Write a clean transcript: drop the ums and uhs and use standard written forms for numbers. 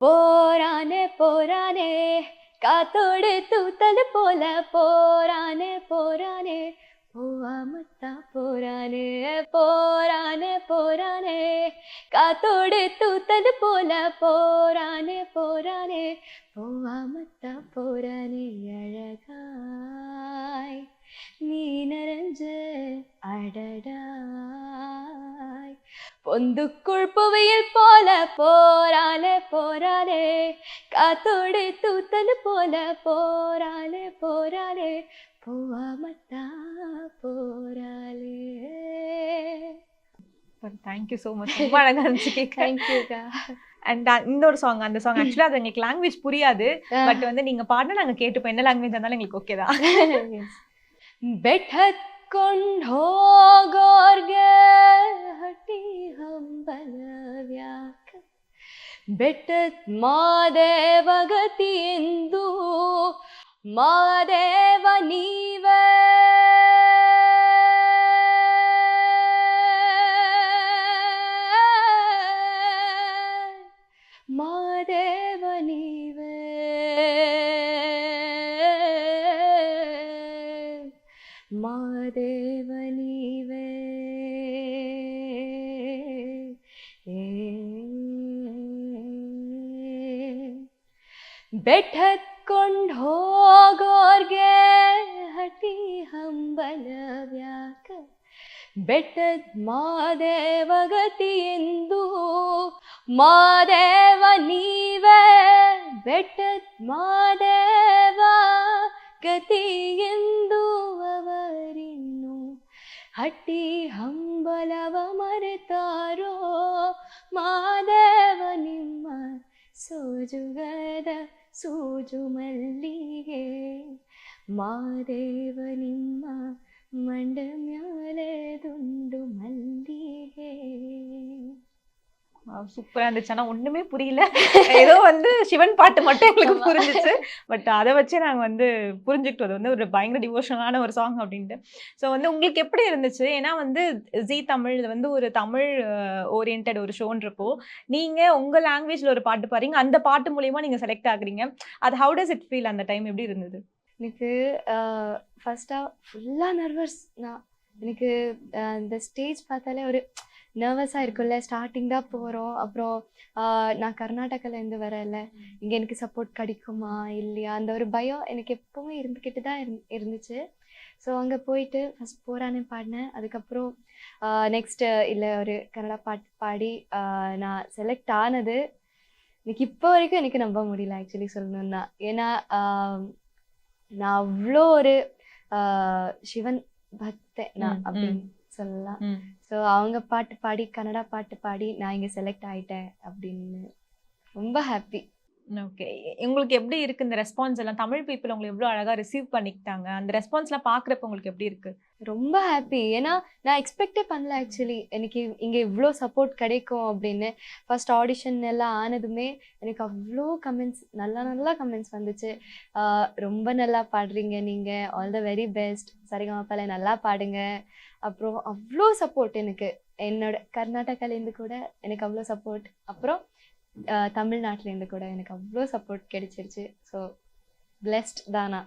போரானே போரானே காத்தோடு தூத்தல் போல போரானே போரானே போவாமத்தா போரானே போரானே போரானே காத்தோடு தூத்தல் போல போரானே போரானே போவாமத்தா போரானே அழகாய் நீ நிறைஞ்ச அடடாய் பொந்துக்குள் புவியில் போல போரானே போரானே காத்தோடு தூத்தல் போல போரானே போரானே போவாமத்தா போராளே. Thank you so much. ரொம்ப அழகா இருந்துச்சு கேட்க. தேங்க்யூக்கா. அண்ட் இந்த ஒரு சாங், அந்த சாங் ஆக்சுவலா அது எங்களுக்கு லாங்குவேஜ் புரியாது, பட் வந்து நீங்க பாடினா நாங்க கேட்டுப்போம். என்ன லாங்குவேஜ் இருந்தாலும் எங்களுக்கு ஓகே தான். बैठत ಕೊಂಡ್ ಹೋಗೋರ್ಗೆ ಹಟ್ಟಿ ಹಂಬಲವ್ಯಾಕ ಬೆಟ್ಟದ್ ಮಾದೇವಗತಿ ಎಂದು ಮಾದೇವ ನೀವೇ ಮಾದೇವ ನೀವೇ ಮಾದೇವ ನೀವೇ ಬೆಟ್ಟತ್ಕೊಂಡ್ ಹೋಗೋರ್ಗೆ ಹಟಿ ಹಂಬಲವ್ಯಾಕ ಬೆಟ್ಟದ್ ಮಾದೇವಗತಿ ಎಂದು ಮಾದೇವ ನೀವೇ ಬೆಟ್ಟದ್ ಮಾದೇವ ಗತಿ ಎಂದು ಅವರಿನ್ನು ಹಟ್ಟಿ ಹಂಬಲವ ಮರೆತಾರೋ ಮಾದೇವ ನಿಮ್ಮ ಸೋಜುಗದ ಸೂಜು ಮಲ್ಲಿಗೆ ಮಾದೇವ ನಿಮ್ಮ ಮಂಡ ಮ್ಯಾಲೆ ದುಂಡು ಮಲ್ಲಿಗೆ. சூப்பரா இருந்துச்சு. ஆனா ஒண்ணுமே புரியல. ஏதோ வந்து சிவன் பாட்டு மட்டும் எங்களுக்கு புரிஞ்சிச்சு. பட் அதை வச்சு நாங்க வந்து புரிஞ்சுக்கிட்டு அது வந்து ஒரு பயங்கர டிவோஷனலான ஒரு சாங் அப்படின்ட்டு. ஸோ வந்து உங்களுக்கு எப்படி இருந்துச்சு? ஏன்னா வந்து ஜீ தமிழ் இது வந்து ஒரு தமிழ் ஓரியன்டட் ஒரு ஷோன்றப்போ நீங்க உங்க லாங்குவேஜ்ல ஒரு பாட்டு பாடுறீங்க, அந்த பாட்டு மூலியமா நீங்க செலக்ட் ஆகுறீங்க. அது ஹவு டஸ் இட் ஃபீல்? அந்த டைம் எப்படி இருந்தது? எனக்கு ஃபர்ஸ்ட்டாக ஃபுல்லாக நர்வஸ். எனக்கு இந்த ஸ்டேஜ் பார்த்தாலே ஒரு நர்வஸாக இருக்கும்ல. ஸ்டார்டிங் தான் போகிறோம். அப்புறம் நான் கர்நாடகாலேருந்து வரல, இங்கே எனக்கு சப்போர்ட் கிடைக்குமா இல்லையா, அந்த ஒரு பயம் எனக்கு எப்போவுமே இருந்துக்கிட்டு தான் இருந்துச்சு. ஸோ அங்கே போயிட்டு ஃபஸ்ட் போரானே பாடினேன். அதுக்கப்புறம் நெக்ஸ்ட்டு இல்லை ஒரு கன்னடா பாட்டு பாடி நான் செலக்ட் ஆனது எனக்கு இப்போ வரைக்கும் எனக்கு நம்ப முடியல ஆக்சுவலி சொல்லணுன்னா. ஏன்னா நான் அவ்வளோ ஒரு சிவன் பக்தன் நான் அப்படின்னு சொல்லலாம். ஸோ அவங்க பாட்டு பாடி கன்னடா பாட்டு பாடி நான் இங்கே செலக்ட் ஆகிட்டேன் அப்படின்னு ரொம்ப ஹாப்பி. ஓகே, உங்களுக்கு எப்படி இருக்கு இந்த ரெஸ்பான்ஸ் எல்லாம்? தமிழ் பீப்புள் உங்களை எவ்வளோ அழகாக ரிசீவ் பண்ணிக்கிட்டாங்க, அந்த ரெஸ்பான்ஸ்லாம் பார்க்குறப்ப உங்களுக்கு எப்படி இருக்கு? ரொம்ப ஹாப்பி. ஏன்னா நான் எக்ஸ்பெக்டே பண்ணல ஆக்சுவலி எனக்கு இங்கே இவ்வளோ சப்போர்ட் கிடைக்கும் அப்படின்னு. ஃபர்ஸ்ட் ஆடிஷன் எல்லாம் ஆனதுமே எனக்கு அவ்வளோ கமெண்ட்ஸ், நல்ல கமெண்ட்ஸ் வந்துச்சு. ரொம்ப நல்லா பாடுறீங்க நீங்கள், ஆல் த வெரி பெஸ்ட், சரிகமபால நல்லா பாடுங்க. அப்புறம் அவ்வளோ சப்போர்ட் எனக்கு, என்னோட கர்நாடகாலேருந்து கூட எனக்கு அவ்வளோ சப்போர்ட். அப்புறம் தமிழ்நாட்டிலேருந்து கூட எனக்கு அவ்வளோ சப்போர்ட் கிடைச்சிருச்சு. ஸோ பிளெஸ்ட் தானா.